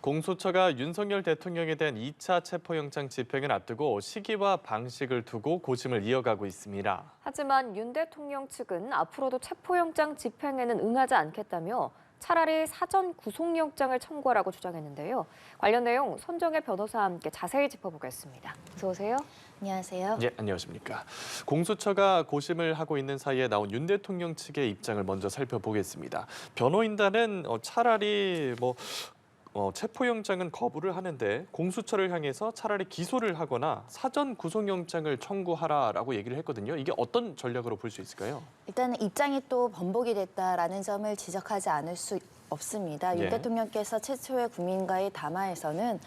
공수처가 윤석열 대통령에 대한 2차 체포영장 집행을 앞두고 시기와 방식을 두고 고심을 이어가고 있습니다. 하지만 윤 대통령 측은 앞으로도 체포영장 집행에는 응하지 않겠다며 차라리 사전 구속영장을 청구하라고 주장했는데요. 관련 내용 손정혜 변호사와 함께 자세히 짚어보겠습니다. 어서 오세요. 안녕하세요. 예, 안녕하십니까. 공수처가 고심을 하고 있는 사이에 나온 윤 대통령 측의 입장을 먼저 살펴보겠습니다. 변호인단은 차라리 체포영장은 거부를 하는데 공수처를 향해서 차라리 기소를 하거나 사전 구속영장을 청구하라라고 얘기를 했거든요. 이게 어떤 전략으로 볼 수 있을까요? 일단은 입장이 또 번복이 됐다라는 점을 지적하지 않을 수 없습니다. 예. 윤 대통령께서 최초의 국민과의 담화에서는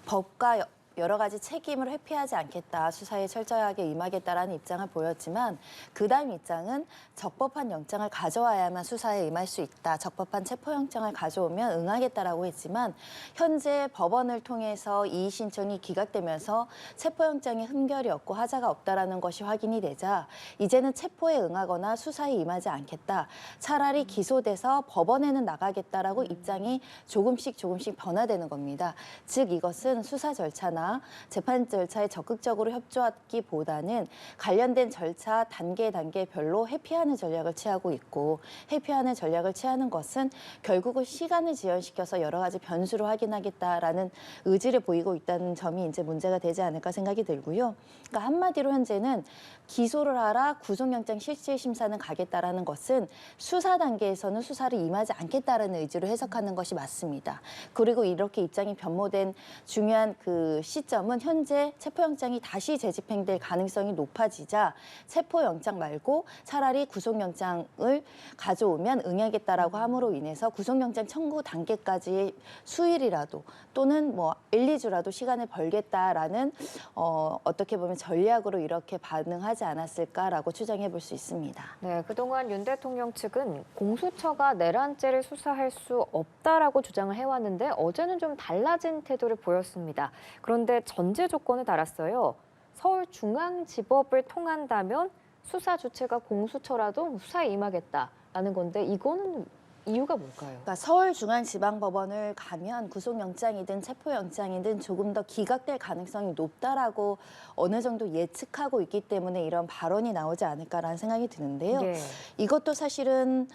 법과 여러 가지 책임을 회피하지 않겠다, 수사에 철저하게 임하겠다라는 입장을 보였지만 그 다음 입장은 적법한 영장을 가져와야만 수사에 임할 수 있다. 적법한 체포영장을 가져오면 응하겠다라고 했지만 현재 법원을 통해서 이의 신청이 기각되면서 체포영장에 흠결이 없고 하자가 없다라는 것이 확인이 되자 이제는 체포에 응하거나 수사에 임하지 않겠다. 차라리 기소돼서 법원에는 나가겠다라고 입장이 조금씩 변화되는 겁니다. 즉 이것은 수사 절차나 재판 절차에 적극적으로 협조하기보다는 관련된 절차 단계별로 회피하는 전략을 취하고 있고, 회피하는 전략을 취하는 것은 결국은 시간을 지연시켜서 여러 가지 변수를 확인하겠다라는 의지를 보이고 있다는 점이 이제 문제가 되지 않을까 생각이 들고요. 그러니까 한마디로 현재는 기소를 하라, 구속영장 실질심사는 가겠다라는 것은 수사 단계에서는 수사를 임하지 않겠다라는 의지로 해석하는 것이 맞습니다. 그리고 이렇게 입장이 변모된 중요한 그 시점은 현재 체포영장이 다시 재집행될 가능성이 높아지자 체포영장 말고 차라리 구속영장을 가져오면 응하겠다라고 함으로 인해서 구속영장 청구 단계까지의 수일이라도 또는 1, 2주라도 시간을 벌겠다라는 어떻게 보면 전략으로 이렇게 반응하지 않았을까라고 추정해 볼 수 있습니다. 네, 그동안 윤 대통령 측은 공수처가 내란죄를 수사할 수 없다라고 주장을 해왔는데 어제는 좀 달라진 태도를 보였습니다. 그런데 전제 조건을 달았어요. 서울중앙지법을 통한다면 수사 주체가 공수처라도 수사에 임하겠다라는 건데 이거는 이유가 뭘까요? 그러니까 서울중앙지방법원을 가면 구속영장이든 체포영장이든 조금 더 기각될 가능성이 높다라고 어느 정도 예측하고 있기 때문에 이런 발언이 나오지 않을까라는 생각이 드는데요. 예. 이것도 사실은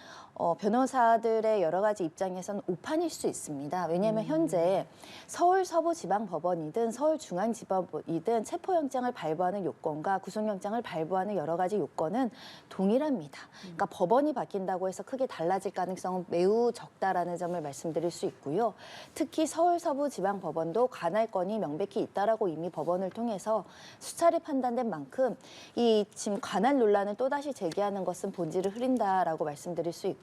변호사들의 여러 가지 입장에서는 오판일 수 있습니다. 왜냐하면 현재 서울 서부지방법원이든 서울중앙지법이든 체포영장을 발부하는 요건과 구속영장을 발부하는 여러 가지 요건은 동일합니다. 그러니까 법원이 바뀐다고 해서 크게 달라질 가능성은 매우 적다라는 점을 말씀드릴 수 있고요. 특히 서울 서부지방법원도 관할권이 명백히 있다라고 이미 법원을 통해서 수차례 판단된 만큼 이 지금 관할 논란을 또다시 제기하는 것은 본질을 흐린다라고 말씀드릴 수 있고요.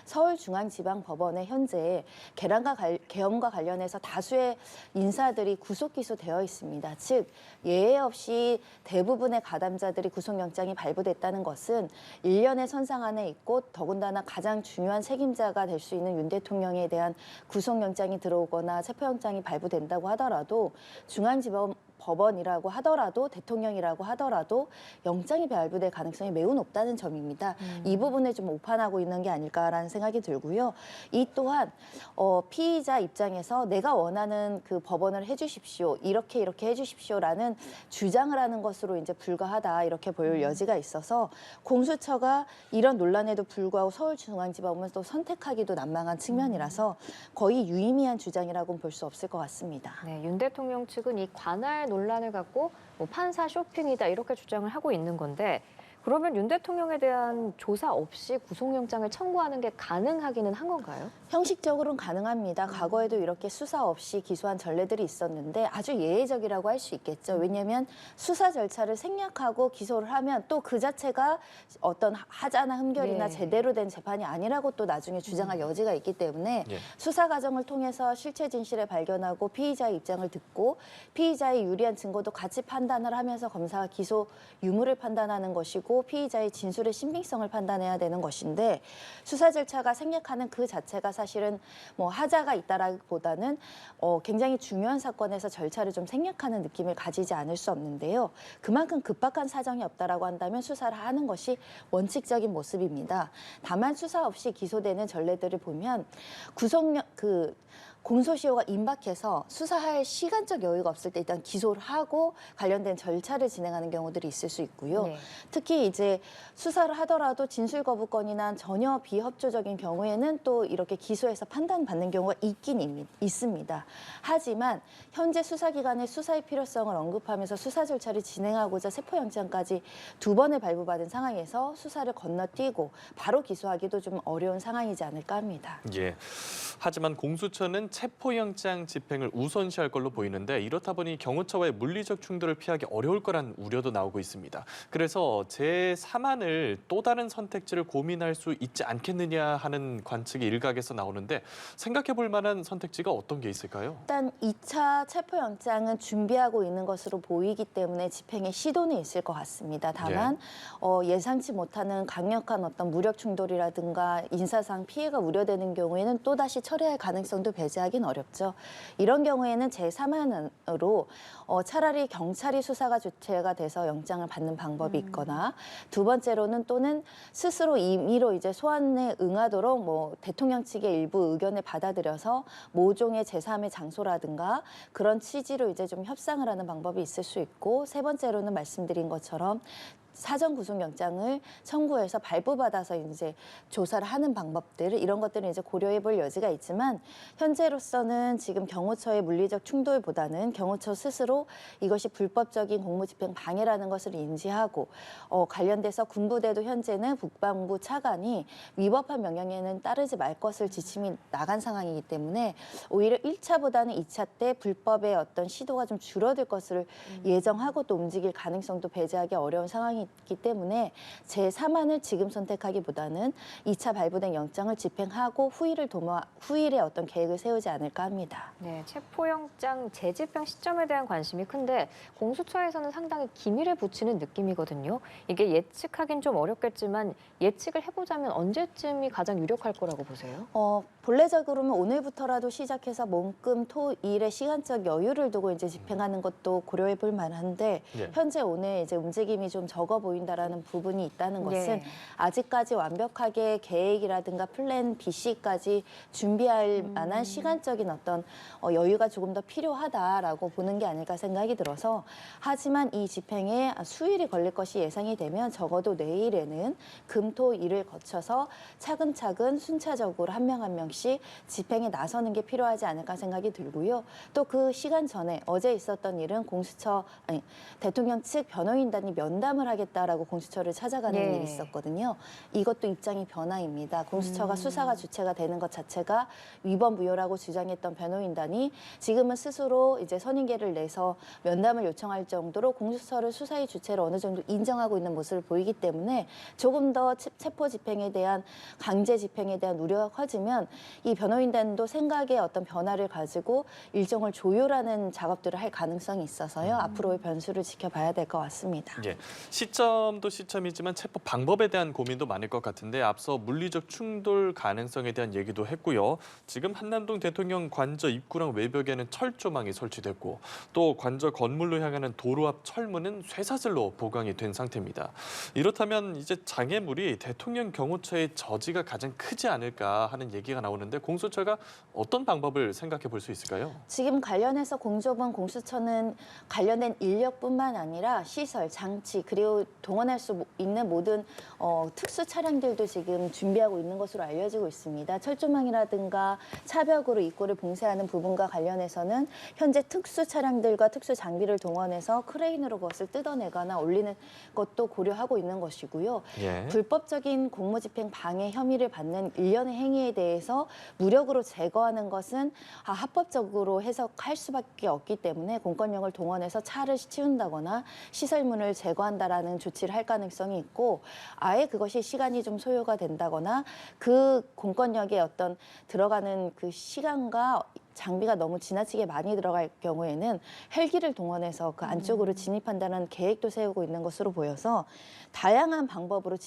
서울중앙지방법원에 현재 계엄과 관련해서 다수의 인사들이 구속 기소되어 있습니다. 즉 예외 없이 대부분의 가담자들이 구속영장이 발부됐다는 것은 일련의 선상 안에 있고 더군다나 가장 중요한 책임자가 될 수 있는 윤 대통령에 대한 구속영장이 들어오거나 체포영장이 발부된다고 하더라도 중앙지법법원이라고 하더라도 대통령이라고 하더라도 영장이 발부될 가능성이 매우 높다는 점입니다. 이 부분을 좀 오판하고 있는 게 아닐까라는 생각이 들고요. 이 또한 피의자 입장에서 내가 원하는 그 법원을 해주십시오. 이렇게 해주십시오라는 주장을 하는 것으로 이제 불과하다 이렇게 볼 여지가 있어서 공수처가 이런 논란에도 불구하고 서울중앙지법은 또 선택하기도 난망한 측면이라서 거의 유의미한 주장이라고는 볼 수 없을 것 같습니다. 네, 윤 대통령 측은 이 관할 논란을 갖고 판사 쇼핑이다 이렇게 주장을 하고 있는 건데 그러면 윤 대통령에 대한 조사 없이 구속영장을 청구하는 게 가능하기는 한 건가요? 형식적으로는 가능합니다. 과거에도 이렇게 수사 없이 기소한 전례들이 있었는데 아주 예외적이라고 할 수 있겠죠. 왜냐하면 수사 절차를 생략하고 기소를 하면 또 그 자체가 어떤 하자나 흠결이나 예. 제대로 된 재판이 아니라고 또 나중에 주장할 여지가 있기 때문에 수사 과정을 통해서 실체 진실을 발견하고 피의자의 입장을 듣고 피의자의 유리한 증거도 같이 판단을 하면서 검사가 기소 유무를 판단하는 것이고 피의자의 진술의 신빙성을 판단해야 되는 것인데 수사 절차가 생략하는 그 자체가 사실은 하자가 있다라기보다는 굉장히 중요한 사건에서 절차를 좀 생략하는 느낌을 가지지 않을 수 없는데요. 그만큼 급박한 사정이 없다라고 한다면 수사를 하는 것이 원칙적인 모습입니다. 다만 수사 없이 기소되는 전례들을 보면 공소시효가 임박해서 수사할 시간적 여유가 없을 때 일단 기소를 하고 관련된 절차를 진행하는 경우들이 있을 수 있고요. 네. 특히 이제 수사를 하더라도 진술 거부권이나 전혀 비협조적인 경우에는 또 이렇게 기소해서 판단받는 경우가 있긴 있습니다. 하지만 현재 수사기관의 수사의 필요성을 언급하면서 수사 절차를 진행하고자 세포영장까지 2번을 발부받은 상황에서 수사를 건너뛰고 바로 기소하기도 좀 어려운 상황이지 않을까 합니다. 예. 하지만 공수처는 체포영장 집행을 우선시할 걸로 보이는데 이렇다 보니 경호처와의 물리적 충돌을 피하기 어려울 거란 우려도 나오고 있습니다. 그래서 제3안을 또 다른 선택지를 고민할 수 있지 않겠느냐 하는 관측이 일각에서 나오는데 생각해 볼 만한 선택지가 어떤 게 있을까요? 일단 2차 체포영장은 준비하고 있는 것으로 보이기 때문에 집행의 시도는 있을 것 같습니다. 다만 예상치 못하는 강력한 어떤 무력 충돌이라든가 인사상 피해가 우려되는 경우에는 또다시 철회할 가능성도 배제하기는 어렵죠. 이런 경우에는 제3안으로 차라리 경찰이 수사가 주체가 돼서 영장을 받는 방법이 있거나 두 번째로는 또는 스스로 임의로 이제 소환에 응하도록 뭐 대통령 측의 일부 의견을 받아들여서 모종의 제3의 장소라든가 그런 취지로 이제 좀 협상을 하는 방법이 있을 수 있고 세 번째로는 말씀드린 것처럼 사전 구속영장을 청구해서 발부받아서 이제 조사를 하는 방법들 이런 것들을 이제 고려해볼 여지가 있지만 현재로서는 지금 경호처의 물리적 충돌보다는 경호처 스스로 이것이 불법적인 공무집행 방해라는 것을 인지하고 관련돼서 군부대도 현재는 국방부 차관이 위법한 명령에는 따르지 말 것을 지침이 나간 상황이기 때문에 오히려 1차보다는 2차 때 불법의 어떤 시도가 좀 줄어들 것을 예정하고 또 움직일 가능성도 배제하기 어려운 상황이 있기 때문에 제3안을 지금 선택하기보다는 2차 발부된 영장을 집행하고 후일의 어떤 계획을 세우지 않을까 합니다. 네, 체포영장 재집행 시점에 대한 관심이 큰데 공수처에서는 상당히 기밀에 붙이는 느낌이거든요. 이게 예측하긴 좀 어렵겠지만 예측을 해보자면 언제쯤이 가장 유력할 거라고 보세요? 본래적으로는 오늘부터라도 시작해서 목금 토 일의 시간적 여유를 두고 이제 집행하는 것도 고려해 볼 만한데 예. 현재 오늘 이제 움직임이 좀 적어 보인다라는 부분이 있다는 것은 네. 아직까지 완벽하게 계획이라든가 플랜 BC까지 준비할 만한 시간적인 어떤 여유가 조금 더 필요하다라고 보는 게 아닐까 생각이 들어서 하지만 이 집행에 수일이 걸릴 것이 예상이 되면 적어도 내일에는 금, 토, 일을 거쳐서 차근차근 순차적으로 한 명 한 명씩 집행에 나서는 게 필요하지 않을까 생각이 들고요. 또 그 시간 전에 어제 있었던 일은 대통령 측 변호인단이 면담을 하겠다라고 공수처를 찾아가는 예. 일이 있었거든요. 이것도 입장이 변화입니다. 공수처가 수사가 주체가 되는 것 자체가 위법 무효라고 주장했던 변호인단이 지금은 스스로 이제 선임계를 내서 면담을 요청할 정도로 공수처를 수사의 주체로 어느 정도 인정하고 있는 모습을 보이기 때문에 조금 더 체포 집행에 대한 강제 집행에 대한 우려가 커지면 이 변호인단도 생각의 어떤 변화를 가지고 일정을 조율하는 작업들을 할 가능성이 있어서요. 앞으로의 변수를 지켜봐야 될 것 같습니다. 예. 시점도 시점이지만 체포 방법에 대한 고민도 많을 것 같은데 앞서 물리적 충돌 가능성에 대한 얘기도 했고요. 지금 한남동 대통령 관저 입구랑 외벽에는 철조망이 설치됐고 또 관저 건물로 향하는 도로 앞 철문은 쇠사슬로 보강이 된 상태입니다. 이렇다면 이제 장애물이 대통령 경호처의 저지가 가장 크지 않을까 하는 얘기가 나오는데 공수처가 어떤 방법을 생각해 볼 수 있을까요? 지금 관련해서 공조본 공수처는 관련된 인력뿐만 아니라 시설, 장치 그리고 동원할 수 있는 모든 특수 차량들도 지금 준비하고 있는 것으로 알려지고 있습니다. 철조망이라든가 차벽으로 입구를 봉쇄하는 부분과 관련해서는 현재 특수 차량들과 특수 장비를 동원해서 크레인으로 그것을 뜯어내거나 올리는 것도 고려하고 있는 것이고요. 예. 불법적인 공무집행 방해 혐의를 받는 일련의 행위에 대해서 무력으로 제거하는 것은 합법적으로 해석할 수밖에 없기 때문에 공권력을 동원해서 차를 치운다거나 시설문을 제거한다라는 조치를 할 가능성이 있고 아예 그것이 시간이 좀 소요가 된다거나 그 공권력의 어떤 들어가는 그 시간과 장비가 너무 지나치게 많이 들어갈 경우에는 헬기를 동원해서 그 안쪽으로 진입한다는 계획도 세우고 있는 것으로 보여서 다양한 방법으로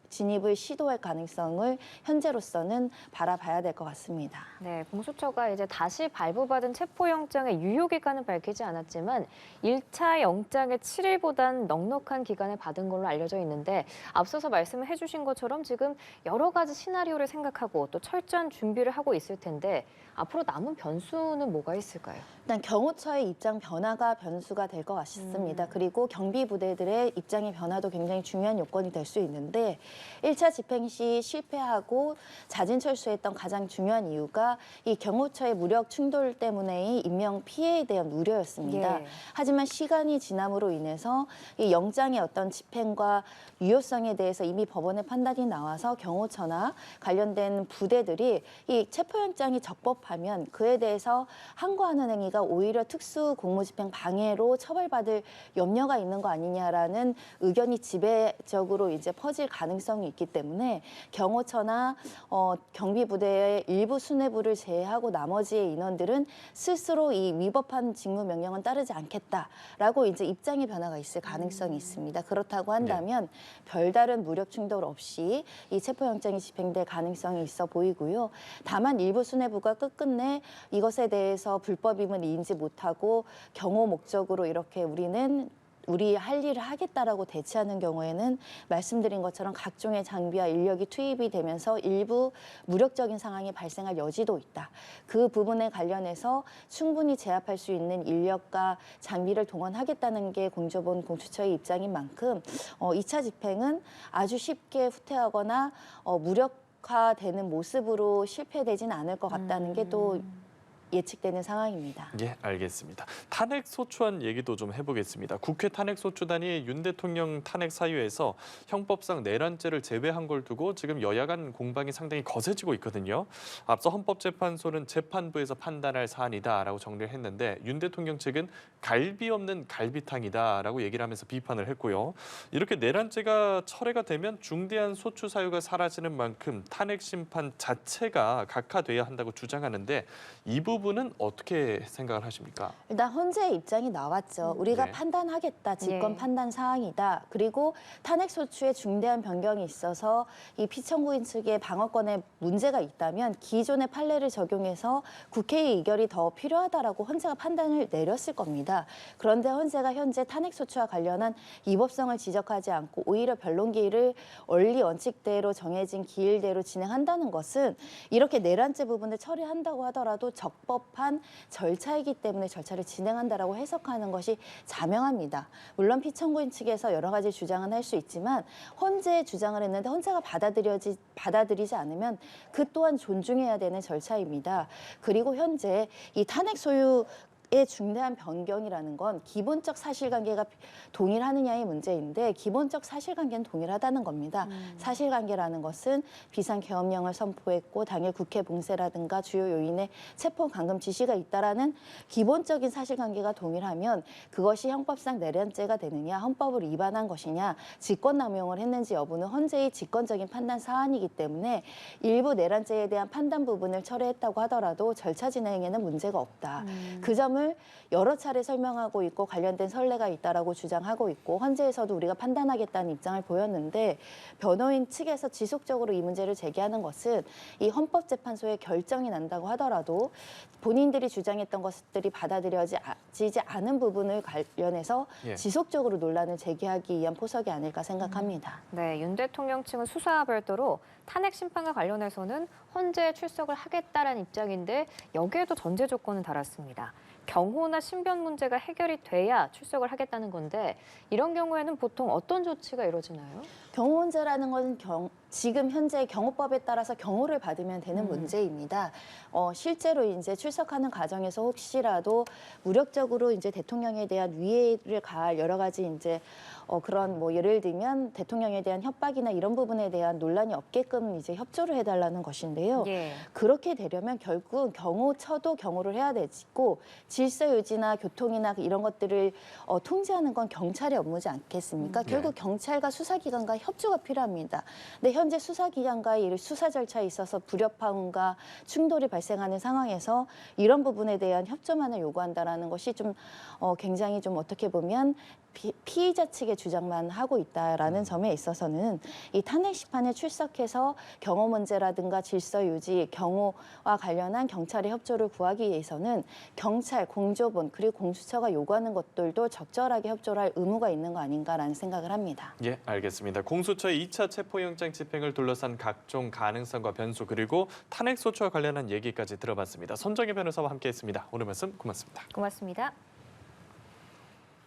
진입을 시도할 가능성을 현재로서는 바라봐야 될 것 같습니다. 네, 공수처가 이제 다시 발부받은 체포영장의 유효기간은 밝히지 않았지만 1차 영장의 7일보단 넉넉한 기간을 받은 걸로 알려져 있는데 앞서서 말씀을 해주신 것처럼 지금 여러 가지 시나리오를 생각하고 또 철저한 준비를 하고 있을 텐데 앞으로 남은 변수는 뭐가 있을까요? 일단 경호처의 입장 변화가 변수가 될 것 같습니다. 그리고 경비 부대들의 입장의 변화도 굉장히 중요한 요건이 될 수 있는데 1차 집행 시 실패하고 자진 철수했던 가장 중요한 이유가 이 경호처의 무력 충돌 때문의 인명 피해에 대한 우려였습니다. 예. 하지만 시간이 지남으로 인해서 이 영장의 어떤 집행과 유효성에 대해서 이미 법원의 판단이 나와서 경호처나 관련된 부대들이 이 체포영장이 적법하면 그에 대해서 항거하는 행위가 오히려 특수 공무집행 방해로 처벌받을 염려가 있는 거 아니냐라는 의견이 지배적으로 이제 퍼질 가능성이 있기 때문에 경호처나 경비부대의 일부 수뇌부를 제외하고 나머지의 인원들은 스스로 이 위법한 직무명령은 따르지 않겠다라고 이제 입장의 변화가 있을 가능성이 있습니다. 그렇다고 한다면 별다른 무력 충돌 없이 이 체포영장이 집행될 가능성이 있어 보이고요. 다만 일부 수뇌부가 끝끝내 이것에 대해서 불법임을 인지 못하고 경호 목적으로 이렇게 우리 할 일을 하겠다라고 대치하는 경우에는 말씀드린 것처럼 각종의 장비와 인력이 투입이 되면서 일부 무력적인 상황이 발생할 여지도 있다. 그 부분에 관련해서 충분히 제압할 수 있는 인력과 장비를 동원하겠다는 게 공조본 공수처의 입장인 만큼 2차 집행은 아주 쉽게 후퇴하거나 무력화되는 모습으로 실패되지는 않을 것 같다는 게 또 예측되는 상황입니다. 예, 알겠습니다. 탄핵 소추안 얘기도 좀 해보겠습니다. 국회 탄핵소추단이 윤 대통령 탄핵 사유에서 형법상 내란죄를 제외한 걸 두고 지금 여야 간 공방이 상당히 거세지고 있거든요. 앞서 헌법재판소는 재판부에서 판단할 사안이다라고 정리를 했는데 윤 대통령 측은 갈비 없는 갈비탕이다라고 얘기를 하면서 비판을 했고요. 이렇게 내란죄가 철회가 되면 중대한 소추 사유가 사라지는 만큼 탄핵 심판 자체가 각하돼야 한다고 주장하는데 이 부분은 어떻게 생각을 하십니까? 일단 헌재의 입장이 나왔죠. 우리가 네. 판단하겠다. 직권 네. 판단 사항이다. 그리고 탄핵 소추에 중대한 변경이 있어서 이 피청구인 측의 방어권에 문제가 있다면 기존의 판례를 적용해서 국회의 의결이 더 필요하다라고 헌재가 판단을 내렸을 겁니다. 그런데 헌재가 현재 탄핵 소추와 관련한 위법성을 지적하지 않고 오히려 변론기일을 원리 원칙대로 정해진 기일대로 진행한다는 것은 이렇게 내란죄 부분을 처리한다고 하더라도 적법한 절차이기 때문에 절차를 진행한다라고 해석하는 것이 자명합니다. 물론 피청구인 측에서 여러 가지 주장은 할 수 있지만 헌재의 주장을 했는데 헌재가 받아들이지 않으면 그 또한 존중해야 되는 절차입니다. 그리고 현재 이 탄핵 소유 의 중대한 변경이라는 건 기본적 사실관계가 동일하느냐의 문제인데 기본적 사실관계는 동일하다는 겁니다. 사실관계라는 것은 비상계엄령을 선포했고 당일 국회 봉쇄라든가 주요 요인의 체포 감금 지시가 있다라는 기본적인 사실관계가 동일하면 그것이 형법상 내란죄가 되느냐 헌법을 위반한 것이냐 직권남용을 했는지 여부는 헌재의 직권적인 판단 사안이기 때문에 일부 내란죄에 대한 판단 부분을 철회했다고 하더라도 절차 진행에는 문제가 없다. 그 점을 여러 차례 설명하고 있고 관련된 선례가 있다라고 주장하고 있고 헌재에서도 우리가 판단하겠다는 입장을 보였는데 변호인 측에서 지속적으로 이 문제를 제기하는 것은 이 헌법재판소의 결정이 난다고 하더라도 본인들이 주장했던 것들이 받아들여지지 않은 부분을 관련해서 예. 지속적으로 논란을 제기하기 위한 포석이 아닐까 생각합니다. 네, 윤 대통령 측은 수사와 별도로 탄핵 심판과 관련해서는 헌재에 출석을 하겠다라는 입장인데 여기에도 전제 조건을 달았습니다. 경호나 신변 문제가 해결이 돼야 출석을 하겠다는 건데 이런 경우에는 보통 어떤 조치가 이루어지나요? 경호 문제라는 건 지금 현재 경호법에 따라서 경호를 받으면 되는 문제입니다. 실제로 이제 출석하는 과정에서 혹시라도 무력적으로 이제 대통령에 대한 위해를 가할 여러 가지 이제 그런 뭐 예를 들면 대통령에 대한 협박이나 이런 부분에 대한 논란이 없게끔 이제 협조를 해달라는 것인데요. 예. 그렇게 되려면 결국 경호처도 경호를 해야 되고 질서 유지나 교통이나 이런 것들을 통제하는 건 경찰의 업무지 않겠습니까? 결국 경찰과 수사기관과 협조가 필요합니다. 근데 현재 수사기관과의 수사 절차에 있어서 불협화음과 충돌이 발생하는 상황에서 이런 부분에 대한 협조만을 요구한다라는 것이 좀 굉장히 좀 어떻게 보면 피의자 측의 주장만 하고 있다라는 점에 있어서는 이 탄핵 심판에 출석해서 경호 문제라든가 질서 유지, 경호와 관련한 경찰의 협조를 구하기 위해서는 경찰, 공조본 그리고 공수처가 요구하는 것들도 적절하게 협조를 할 의무가 있는 거 아닌가라는 생각을 합니다. 예, 알겠습니다. 공수처의 2차 체포영장 집행 집행을 둘러싼 각종 가능성과 변수 그리고 탄핵 소추와 관련한 얘기까지 들어봤습니다. 손정혜 변호사와 함께했습니다. 오늘 말씀 고맙습니다. 고맙습니다.